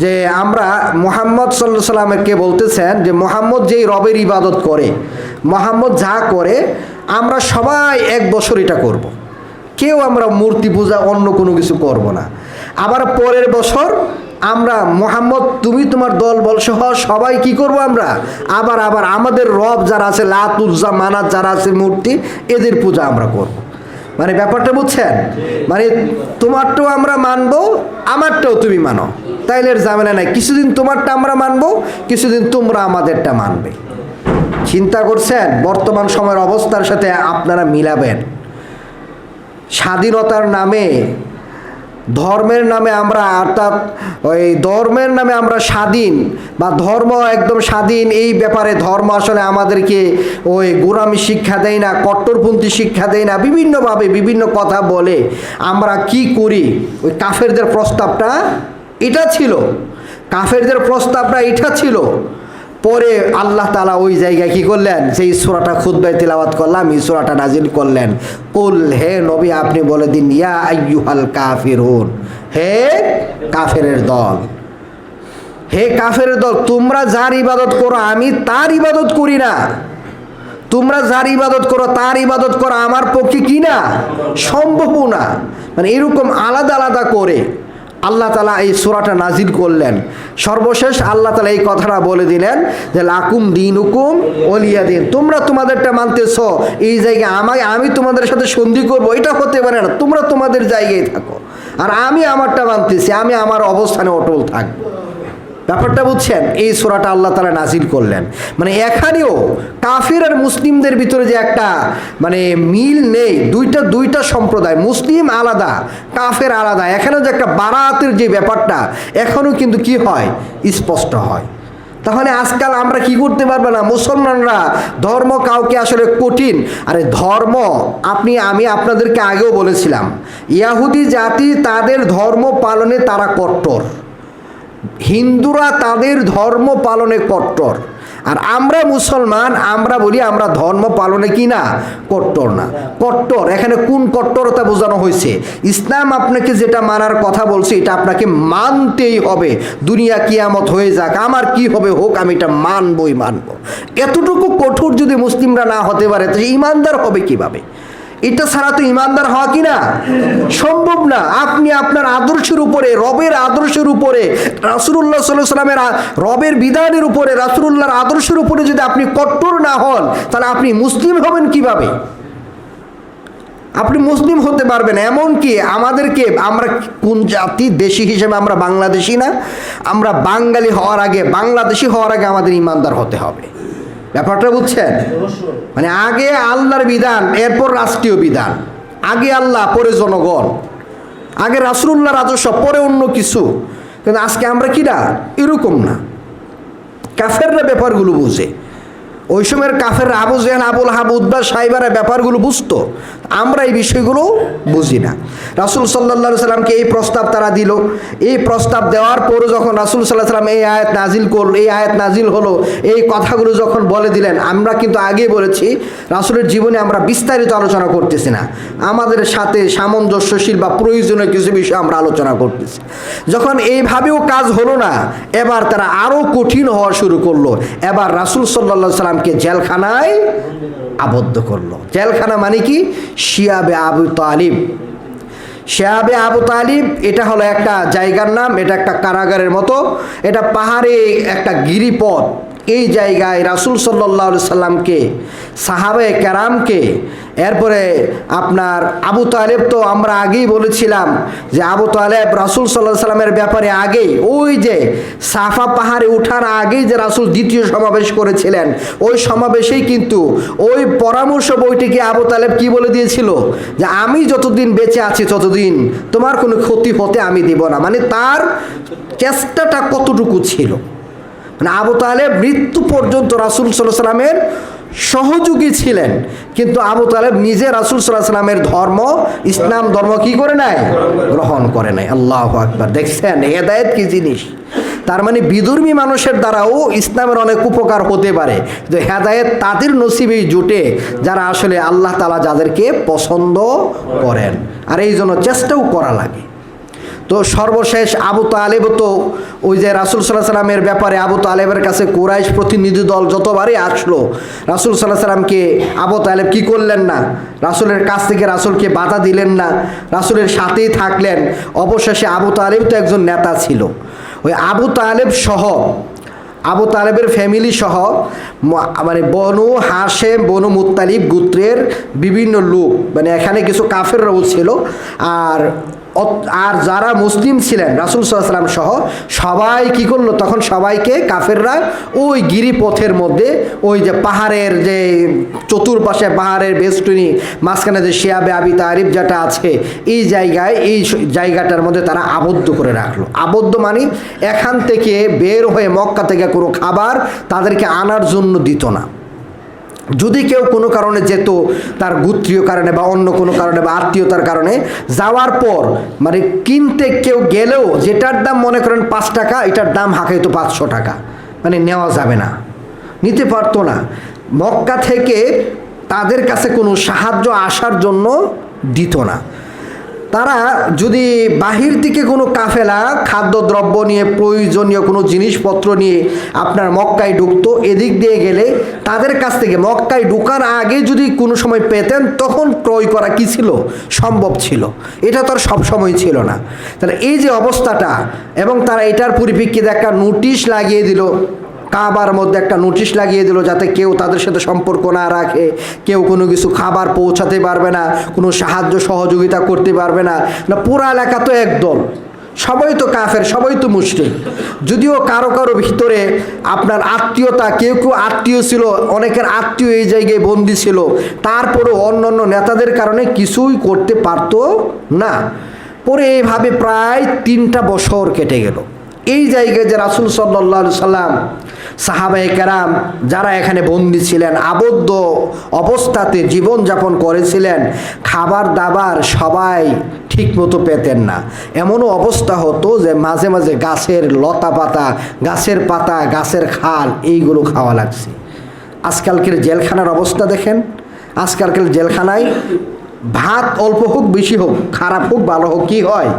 যে আমরা মুহাম্মদ সাল্লাল্লাহু আলাইহি সাল্লামকে বলতেছেন যে মুহাম্মদ যেই রবের ইবাদত করে, মুহাম্মদ যা করে আমরা সবাই 1 বছর এটা করব, কেউ আমরা মূর্তি পূজা অন্য কোনো কিছু করব না। আবার পরের বছর আমরা মুহাম্মদ তুমি তোমার দল বল সহ সবাই কি করব, আমরা আবার আমাদের রব যারা আছে লাত উজ্জা মানাত যারা আছে মূর্তি, এদের পূজা আমরা করব। মানে ব্যাপারটা বুঝছেন, মানে তোমারটাও আমরা মানবো, আমারটাও তুমি মানো, তাইলে এর ঝামেলা নাই, কিছুদিন তোমারটা আমরা মানবো, কিছুদিন তোমরা আমাদেরটা মানবে। চিন্তা করছেন বর্তমান সময়ের অবস্থার সাথে আপনারা মিলাবেন। স্বাধীনতার নামে, ধর্মের নামে আমরা, অর্থাৎ ওই ধর্মের নামে আমরা স্বাধীন বা ধর্ম একদম স্বাধীন, এই ব্যাপারে ধর্ম আসলে আমাদেরকে ওই গোলামি শিক্ষা দেয় না, কট্টরপন্থী শিক্ষা দেয় না, বিভিন্নভাবে বিভিন্ন কথা বলে। আমরা কি করি, ওই কাফেরদের প্রস্তাবটা এটা ছিল, কাফেরদের প্রস্তাবটা এটা ছিল। পরে আল্লাহ তাআলা ওই জায়গায় কি করলেন, যেই সূরাটা খুতবায় তিলাওয়াত করলাম, এই সূরাটা নাজিল করলেন। কুল, হে নবী আপনি বলে দিন, ইয়া আইয়ুহাল কাফিরুন, হে কাফেরের দল, হে কাফেরের দল, তোমরা যার ইবাদত করো আমি তার ইবাদত করি না, তোমরা যার ইবাদত করো তার ইবাদত করা আমার পক্ষে কি না, সম্ভব না। মানে এরকম আলাদা আলাদা করে আল্লাহ তাআলা এই সূরাটা নাজিল করলেন। সর্বশেষ আল্লাহ তাআলা এই কথাটা বলে দিলেন যে লাকুম দীনুকুম ওয়ালিয়া দিন, তোমরা তোমাদেরটা মানতেছো, এই জায়গায় আমি তোমাদের সাথে সন্ধি করব এটা হতে পারে না, তোমরা তোমাদের জায়গায় থাকো, আর আমি আমারটা মানতেছি, আমি আমার অবস্থানে অটল থাকবো। ব্যাপারটা বুঝছেন, এই সূরাটা আল্লাহ তাআলা নাজিল করলেন। মানে এখানেও কাফির আর মুসলিমদের ভিতরে যে একটা মানে মিল নেই, দুইটা সম্প্রদায়, মুসলিম আলাদা কাফের আলাদা, এখানেও যে একটা বারাতের যে ব্যাপারটা এখনও কিন্তু কি হয়, স্পষ্ট হয়। তাহলে আজকাল আমরা কি করতে পারবো না, মুসলমানরা ধর্ম কাউকে আসলে কঠিন, আরে ধর্ম আমি আপনাদেরকে আগেও বলেছিলাম, ইহুদি জাতি তাদের ধর্ম পালনে তারা কট্টর, হিন্দুরা তাদের ধর্ম পালনে কট্টর, আর আমরা মুসলমান আমরা বলি আমরা ধর্ম পালনে কি না, কট্টর না। কট্টর এখানে কোন কট্টরতা বোঝানো হয়েছে, ইসলাম আপনাকে যেটা মানার কথা বলছে এটা আপনাকে মানতেই হবে, দুনিয়া কিয়ামত হয়ে যাক আমার কি হবে হোক, আমি এটা মানবই মানব। এতটুকু কঠোর যদি মুসলিমরা না হতে পারে তো ইমানদার হবে কিভাবে? এটা ছাড়া তো ইমানদার হওয়া কি না সম্ভব না। আপনি আপনার আদর্শের উপরে, রবের আদর্শের উপরে, রাসূলুল্লাহ সাল্লাল্লাহু আলাইহি ওয়াসাল্লামের রবের বিধানের উপরে, রাসূলুল্লাহর আদর্শের উপরে যদি আপনি কট্টর না হন তাহলে আপনি মুসলিম হবেন কিভাবে? আপনি মুসলিম হতে পারবেন। এমনকি আমাদেরকে, আমরা কোন জাতি, দেশি হিসেবে আমরা বাংলাদেশি না, আমরা বাঙালি হওয়ার আগে, বাংলাদেশি হওয়ার আগে আমাদের ইমানদার হতে হবে। ব্যাপারটা বুঝছেন, মানে আগে আল্লাহর বিধান এরপর রাষ্ট্রীয় বিধান, আগে আল্লাহ পরে জনগণ, আগে রাসূলুল্লাহর আদর্শ পরে অন্য কিছু। কিন্তু আজকে আমরা কি না, এরকম না, কাফেররা ব্যাপারগুলো বুঝে। ওই সময়ের কাফের আবু জেহেল, আবুল আহাব, উতবা, সাইবারা ব্যাপারগুলো বুঝতো, আমরা এই বিষয়গুলো বুঝি না। রাসূল সাল্লাল্লাহু আলাইহি সাল্লামকে এই প্রস্তাব তারা দিল। এই প্রস্তাব দেওয়ার পরও যখন রাসূল সাল্লাল্লাহু আলাইহি সাল্লাম এই আয়াত নাজিল করল, এই আয়াত নাজিল হলো, এই কথাগুলো যখন বলে দিলেন, আমরা কিন্তু আগেই বলেছি রাসূলের জীবনে আমরা বিস্তারিত আলোচনা করতেছি না, আমাদের সাথে সামঞ্জস্যশীল বা প্রয়োজনীয় কিছু বিষয় আমরা আলোচনা করতেছি। যখন এইভাবেও কাজ হলো না, এবার তারা আরও কঠিন হওয়া শুরু করলো। এবার রাসূল সাল্লাল্লাহু আলাইহি সাল্লামকে জেলখানায় আবদ্ধ করলো। জেলখানা মানে কি? শিয়াবে আবু তালিব। শিয়াবে আবু তালিব এটা হলো একটা জায়গার নাম, এটা একটা কারাগারের মতো, এটা পাহাড়ে একটা গিরিপথ। এই জায়গায় রাসূল সাল্লাল্লাহু আলাইহি সাল্লামকে, সাহাবায়ে কেরামকে, এরপরে আপনার আবু তালেব, তো আমরা আগেই বলেছিলাম যে আবু তালেব রাসূল সাল্লাল্লাহু আলাইহি সাল্লামের ব্যাপারে আগেই ওই যে সাফা পাহাড়ে ওঠার আগেই যে রাসূল দ্বিতীয় সমাবেশ করেছিলেন, ওই সমাবেশেই কিন্তু ওই পরামর্শ বইটিকে আবু তালেব কি বলে দিয়েছিল যে আমি যতদিন বেঁচে আছি ততদিন তোমার কোনো ক্ষতি হতে আমি দেব না। মানে তার চেষ্টাটা কতটুকু ছিল, মানে আবু তালেব মৃত্যু পর্যন্ত রাসূল সাল্লাল্লাহু আলাইহি সাল্লামের সহযোগী ছিলেন, কিন্তু আবু তালেব নিজে রাসূল সাল্লাল্লাহু আলাইহি সাল্লামের ধর্ম, ইসলাম ধর্ম কি করে নাই? গ্রহণ করে নাই। আল্লাহু আকবার! দেখছেন হেদায়েত কি জিনিস? তার মানে বিধর্মী মানুষের দ্বারাও ইসলামের অনেক উপকার হতে পারে, কিন্তু হেদায়েত তাদের নসিবেই জুটে যারা আসলে আল্লাহ তাআলা যাদেরকে পছন্দ করেন, আর এই জন্য চেষ্টাও করা লাগে। তো সর্বশেষ আবু তালেব তো ওই যে রাসূল সাল্লাল্লাহু আলাইহি সাল্লামের ব্যাপারে আবু তালেবের কাছে কুরাইশ প্রতিনিধি দল যতবারই আসলো, রাসূল সাল্লাল্লাহু আলাইহি সাল্লামকে আবু তালেব কি করলেন না, রাসূলের কাছ থেকে রাসূলকে বাধা দিলেন না, রাসূলের সাথেই থাকলেন। অবশেষে আবু তালেব তো একজন নেতা ছিল, ওই আবু তালেব সহ, আবু তালেবের ফ্যামিলি সহ, মানে বনু হাশেম, বনু মুত্তালিব গোত্রের বিভিন্ন লোক, মানে এখানে কিছু কাফেররাও ছিল, আর যারা মুসলিম ছিলেন রাসূল সাল্লাল্লাহু আলাইহি ওয়াসাল্লাম সহ সবাই কি করলো, তখন সবাইকে কাফেররা ওই গিরিপথের মধ্যে, ওই যে পাহাড়ের যে চতুর্পাশে পাহাড়ের বেষ্টনী, মাঝখানে যে শিয়াবে আবি তালিব যেটা আছে, এই জায়গায়, এই জায়গাটার মধ্যে তারা আবদ্ধ করে রাখলো। আবদ্ধ মানে এখান থেকে বের হয়ে মক্কা থেকে কোনো খাবার তাদেরকে আনার জন্য দিত না। যদি কেউ কোনো কারণে যেত, তার গোত্রীয় কারণে বা অন্য কোনো কারণে বা আত্মীয়তার কারণে, যাওয়ার পর মানে কিনতে কেউ গেলেও যেটার দাম মনে করেন 5 টাকা, এটার দাম হাঁকাইতো 500 টাকা, মানে নেওয়া যাবে না, নিতে পারতো না। মক্কা থেকে তাদের কাছে কোনো সাহায্য আসার জন্য দিত না। তারা যদি বাহির থেকে কোনো কাফেলা খাদ্যদ্রব্য নিয়ে, প্রয়োজনীয় কোনো জিনিসপত্র নিয়ে আপনার মক্কায় ঢুকতো, এদিক দিয়ে গেলে তাদের কাছ থেকে মক্কায় ঢুকার আগে যদি কোনো সময় পেতেন, তখন ক্রয় করা কি ছিল? সম্ভব ছিল। এটা তো আর সবসময় ছিল না। তাহলে এই যে অবস্থাটা, এবং তারা এটার পরিপ্রেক্ষিতে একটা নোটিশ লাগিয়ে দিল, কাবার মধ্যে একটা নোটিশ লাগিয়ে দিল, যাতে কেউ তাদের সাথে সম্পর্ক না রাখে, কেউ কোনো কিছু খাবার পৌঁছাতে পারবে না, কোনো সাহায্য সহযোগিতা করতে পারবে না। না, পুরা এলাকা তো একদল, সবাই তো কাফের, সবাই তো মুশরিক। যদিও কারো কারো ভিতরে আপনার আত্মীয়তা, কেউ কেউ আত্মীয় ছিল, অনেকের আত্মীয় এই জায়গায় বন্দী ছিল, তারপরেও অন্য অন্য নেতাদের কারণে কিছুই করতে পারতো না। পরে এইভাবে প্রায় 3টা বছর কেটে গেল। এই জায়গায় যে রাসূল সাল্লাল্লাহু আলাইহি সাল্লাম, সাহাবায়ে কেরাম যারা এখানে বন্দী ছিলেন, আবদ্ধ অবস্থাতে জীবনযাপন করেছিলেন, খাবার দাবার সবাই ঠিক মতো পেতেন না। এমনও অবস্থা হতো যে মাঝে মাঝে গাছের লতা পাতা, গাছের পাতা, গাছের খাল, এইগুলো খাওয়া লাগছে। আজকালকের জেলখানার অবস্থা দেখেন, আজকালকের জেলখানায় ভাত অল্প হোক বেশি হোক, খারাপ হোক ভালো হোক, কি হয়?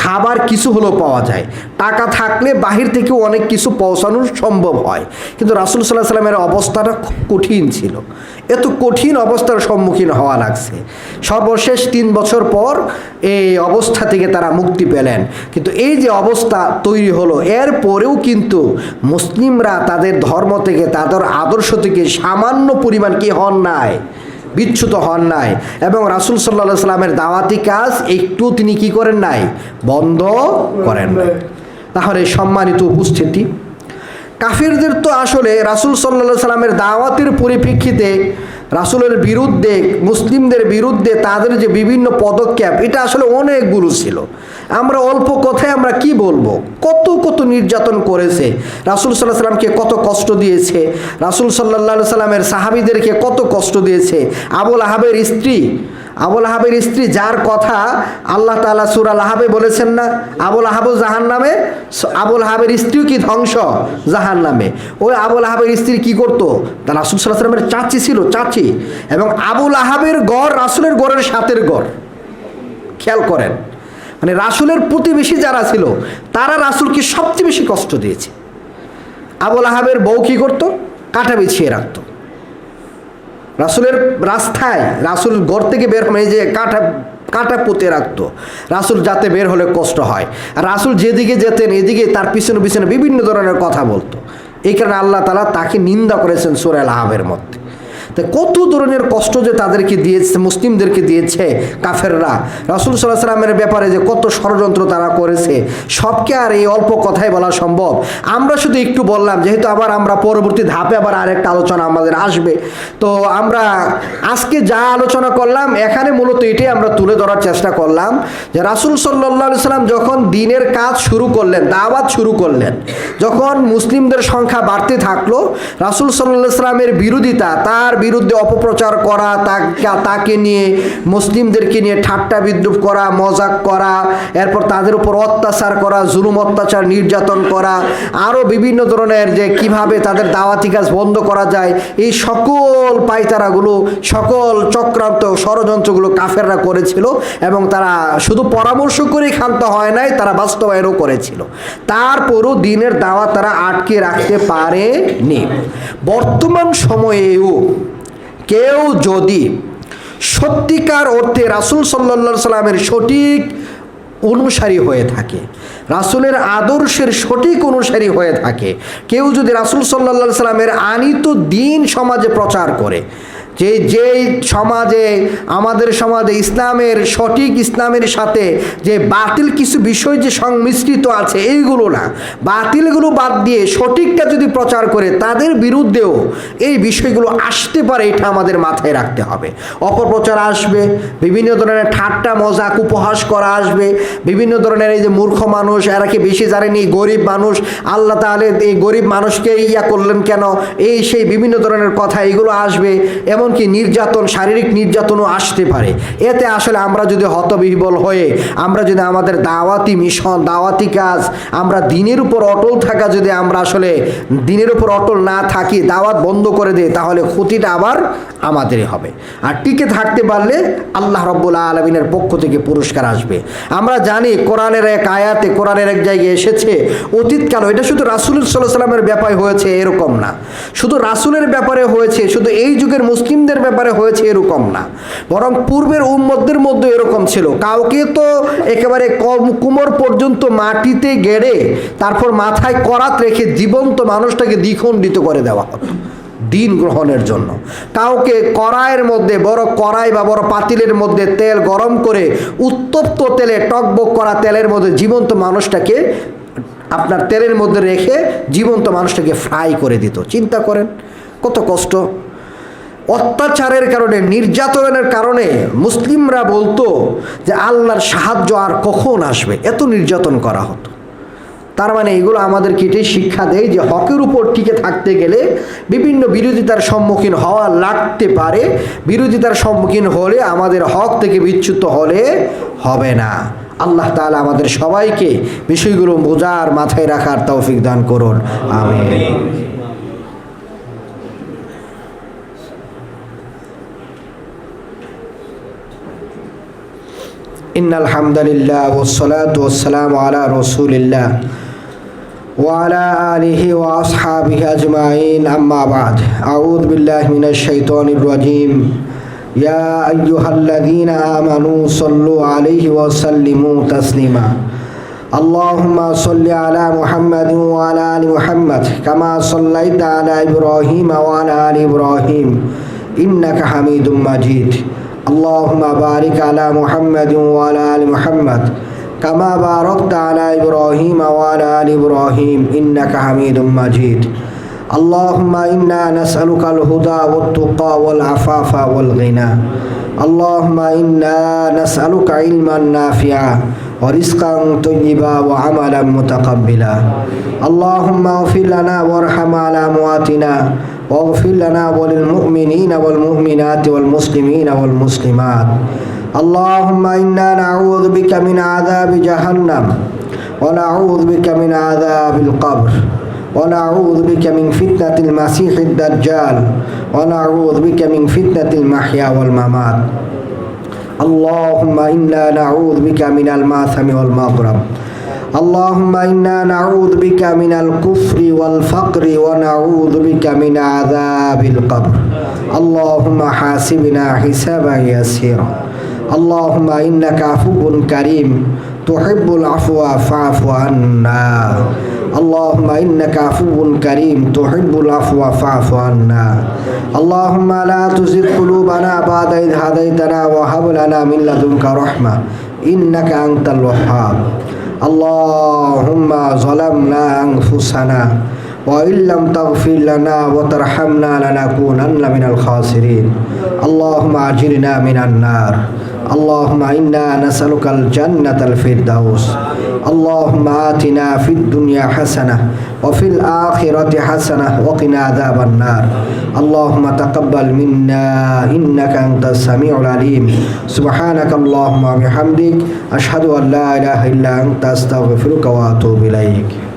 খাবার কিছু হলেও পাওয়া যায়। টাকা থাকলে বাহির থেকে অনেক কিছু পৌঁছানো সম্ভব হয়। কিন্তু রাসূল সাল্লাল্লাহু আলাইহি সাল্লামের অবস্থাটা খুব কঠিন ছিল, এত কঠিন অবস্থার সম্মুখীন হওয়া লাগছে। সর্বশেষ 3 বছর পর এই অবস্থা থেকে তারা মুক্তি পেলেন। কিন্তু এই যে অবস্থা তৈরি হলো, এর পরেও কিন্তু মুসলিমরা তাদের ধর্ম থেকে, তাদের আদর্শ থেকে সামান্য পরিমাণ কি হন নাই? বিচ্যুত হন নাই। এবং রাসূল সাল্লাল্লাহু আলাইহি সাল্লামের দাওয়াতি কাজ একটু তিনি কি করেন নাই? বন্ধ করেন নাই। তাহলে সম্মানিত উপস্থিতি, কাফিরদের তো আসলে রাসূল সাল্লাল্লাহু আলাইহি সাল্লামের দাওয়াতের পরিপ্রেক্ষিতে রাসূলের বিরুদ্ধে, মুসলিমদের বিরুদ্ধে তাদের যে বিভিন্ন পদক্ষেপ, এটা আসলে অনেকগুলো ছিল। আমরা অল্প কথায় আমরা কি বলবো, কত কত নির্যাতন করেছে, রাসূল সাল্লাল্লাহু আলাইহি সাল্লামকে কত কষ্ট দিয়েছে, রাসূল সাল্লাল্লাহু আলাইহি সাল্লামের সাহাবীদেরকে কত কষ্ট দিয়েছে। আবুল আহাবের স্ত্রী যার কথা আল্লাহ তাআলা সূরা আল-আহাবে বলেছেন না, আবুল আহাবও জাহান্নামে, আবুল আহাবের স্ত্রীও কি ধ্বংস জাহান্নামে। ওই আবুল আহাবের স্ত্রী কি করতো, তা রাসূল সাল্লাল্লাহু আলাইহি সাল্লামের চাচি ছিল, চাচি, এবং আবুল আহাবের গড় রাসূলের গড়ের সাথের গড়। খেয়াল করেন, মানে রাসূলের প্রতিবেশী যারা ছিল তারা রাসূলকে সবচেয়ে বেশি কষ্ট দিয়েছে। আবুল আহাবের বউ কি করতো, কাঁটা বিছিয়ে রাখতো রাসূলের রাস্তায়, রাসূল ঘর থেকে বের হয়ে যে কাঁটা পুঁতে রাখতো রাসূল যাতে বের হলে কষ্ট হয়। আর রাসূল যেদিকে যেতেন এদিকে তার পিছনে পিছনে বিভিন্ন ধরনের কথা বলতো। এই কারণে আল্লাহ তাআলা তাকে নিন্দা করেছেন সূরা আল-আহাবের মধ্যে। তো কত ধরনের কষ্ট যে তাদেরকে দিয়েছে, মুসলিমদেরকে দিয়েছে কাফেররা, রাসূল সাল্লাল্লাহু আলাইহি সাল্লামের ব্যাপারে যে কত ষড়যন্ত্র তারা করেছে, সবকে আর এই অল্প কথায় বলা সম্ভব? আমরা শুধু একটু বললাম, যেহেতু আবার আমরা পরবর্তী ধাপে আবার আরেকটা আলোচনা আমাদের আসবে। তো আমরা আজকে যা আলোচনা করলাম এখানে মূলত এটাই আমরা তুলে ধরার চেষ্টা করলাম যে রাসূল সাল্লাল্লাহু আলাইহি সাল্লাম যখন দ্বীনের কাজ শুরু করলেন, দাওয়াত শুরু করলেন, যখন মুসলিমদের সংখ্যা বাড়তে থাকলো, রাসূল সাল্লাল্লাহু আলাইহি সাল্লামের বিরোধিতা, তার বিরুদ্ধে অপপ্রচার করা, তাকে নিয়ে মুসলিমদেরকে নিয়ে ঠাট্টা বিদ্রুপ করা, মজাক করা, এরপর তাদের উপর অত্যাচার করা, জুলুম অত্যাচার নির্যাতন করা, আরও বিভিন্ন ধরনের যে কিভাবে তাদের দাওয়াতি কাজ বন্ধ করা যায়, এই সকল পায়তারাগুলো, সকল চক্রান্ত ষড়যন্ত্রগুলো কাফেররা করেছিল। এবং তারা শুধু পরামর্শ করেই ক্ষান্ত হয় নাই, তারা বাস্তবায়নও করেছিল। তারপরও দ্বীনের দাওয়াত তারা আটকে রাখতে পারেনি। বর্তমান সময়েও কেউ যদি সত্যিকার অর্থে রাসূল সাল্লাল্লাহু আলাইহি সাল্লামের সঠিক অনুসারী হয়ে থাকে, রাসূলের আদর্শের সঠিক অনুসারী হয়ে থাকে, কেউ যদি রাসূল সাল্লাল্লাহু আলাইহি সাল্লামের আনিত দ্বীন সমাজে প্রচার করে, যেই সমাজে, আমাদের সমাজে ইসলামের সঠিক ইসলামের সাথে যে বাতিল কিছু বিষয় যে সংমিশ্রিত আছে, এইগুলো না, বাতিলগুলো বাদ দিয়ে সঠিকটা যদি প্রচার করে, তাদের বিরুদ্ধেও এই বিষয়গুলো আসতে পারে, এটা আমাদের মাথায় রাখতে হবে। অপপ্রচার আসবে, বিভিন্ন ধরনের ঠাট্টা মজাক উপহাস করা আসবে, বিভিন্ন ধরনের এই যে মূর্খ মানুষ, এরা কি বেশি জানেনি, গরিব মানুষ, আল্লাহ তাআলা এই গরিব মানুষকে ইয়া করলেন কেন, এই সেই বিভিন্ন ধরনের কথা এগুলো আসবে। এমনকি নির্যাতন, শারীরিক নির্যাতনও আসতে পারে। এতে আসলে আমরা যদি হতবিহ্বল হয়ে, আমরা যদি আমাদের দাওয়াতি মিশন, দাওয়াতি কাজ, আমরা দ্বীনের উপর অটল থাকা, যদি আমরা আসলে দ্বীনের উপর অটল না থাকি, দাওয়াত বন্ধ করে দিই, তাহলে ক্ষতিটা আবার আমাদেরই হবে। আর টিকে থাকতে পারলে আল্লাহ রাব্বুল আলামিনের পক্ষ থেকে পুরস্কার আসবে। আমরা জানি কোরআনের এক আয়াতে, কোরআনের এক জায়গায় এসেছে, অতীতকাল, এটা শুধু রাসূল সাল্লাল্লাহু আলাইহি সাল্লামের ব্যাপারে হয়েছে এরকম না, শুধু রাসূলের ব্যাপারে হয়েছে, শুধু এই যুগের মুসলিমদের ব্যাপারে হয়েছে এরকম না, বরং পূর্বের উম্মতদের মধ্যে এরকম ছিল। কাউকে তো একেবারে কোমর পর্যন্ত মাটিতে গেড়ে তারপর মাথায় করাত রেখে জীবন্ত মানুষটাকে দ্বিখণ্ডিত করে দেওয়া হতো দ্বীন গ্রহণের জন্য। কাউকে কড়াইয়ের মধ্যে, বড় কড়াই বা বড় পাতিলের মধ্যে তেল গরম করে উত্তপ্ত তেলে, টকবক করা তেলের মধ্যে জীবন্ত মানুষটাকে আপনার তেলের মধ্যে রেখে জীবন্ত মানুষটাকে ফ্রাই করে দিত। চিন্তা করেন কত কষ্ট। অত্যাচারের কারণে, নির্যাতনের কারণে মুসলিমরা বলতো যে আল্লাহর সাহায্য আর কখন আসবে, এত নির্যাতন করা হতো। তার মানে এগুলো আমাদেরকে এটাই শিক্ষা দেয় যে হকের উপর টিকে থাকতে গেলে বিভিন্ন বিরোধিতার সম্মুখীন হওয়া লাগতে পারে। বিরোধিতার সম্মুখীন হলে আমাদের হক থেকে বিচ্যুত হলে হবে না। আল্লাহ তাআলা আমাদের সবাইকে বিষয়গুলো বোঝার, মাথায় রাখার তৌফিক দান করুন। আমিন। ইন্নাল হামদুলিল্লাহ ওয়াসসালাতু ওয়াসসালামু আলা রাসূলিল্লাহ ওয়া আলা আলিহি ওয়া আসহাবিহি আজমাইন, আম্মা বা'দ। আউযু বিল্লাহি মিনাশ শাইতানির রাজীম। ইয়া আইয়ুহাল্লাযীনা আমানু সাল্লু আলাইহি ওয়া সাল্লিমু তাসলিমা। আল্লাহুম্মা সাল্লি আলা মুহাম্মাদিন ওয়া আলা আলি মুহাম্মাদ কামা সাল্লাইতা আলা ইব্রাহিম ওয়া আলা আলি ইব্রাহিম ইন্নাকা হামিদুম মাজিদ। আল্লাহুম্মা বারিক আলা মুহাম্মাদিন ওয়া আলা আলি মুহাম্মাদ কামা বারাকতা আলা ইব্রাহিম ওয়া আলা আলি ইব্রাহিম ইন্নাকা হামিদুম মাজিদ। আল্লাহুম্মা ইন্না নাসআলুকাল হুদা ওয়াত তুকা ওয়াল আফাফা ওয়াল গিনা। আল্লাহুম্মা ইন্না নাসআলুকা ইলমান নাফিআ ورزقا طيبا وعملا متقبلا. اللهم اغفر لنا وارحم على أمواتنا واغفر لنا وللمؤمنين والمؤمنات والمسلمين والمسلمات. اللهم إنا نعوذ بك من عذاب جهنم ونعوذ بك من عذاب القبر ونعوذ بك من فتنة المسيح الدجال ونعوذ بك من فتنة المحيا والممات. اللهم إنا نعوذ بك من الماثم والمغرم. اللهم إنا نعوذ بك من الكفر والفقر ونعوذ بك من عذاب القبر. اللهم حاسبنا حسابا يسيرا. اللهم إنك عفو كريم تحب العفو فاعف عنا. اللهم إنك عفو كريم تحب العفو فاعف عنا. اللهم لا تزغ قلوبنا بعد إذ هديتنا وهب لنا من لدنك رحمة إنك أنت الوهاب. اللهم ظلمنا أنفسنا وإن لم تغفر لنا وترحمنا لنكونن من الخاسرين. اللهم أجرنا من النار. اللهم إنا نسألك الجنة الفردوس. اللهم آتنا في الدنيا حسنة وفي الآخرة حسنة وقنا عذاب النار. اللهم تقبل منا إنك أنت السميع العليم. سبحانك اللهم وبحمدك أشهد أن لا إله إلا أنت أستغفرك وأتوب إليك.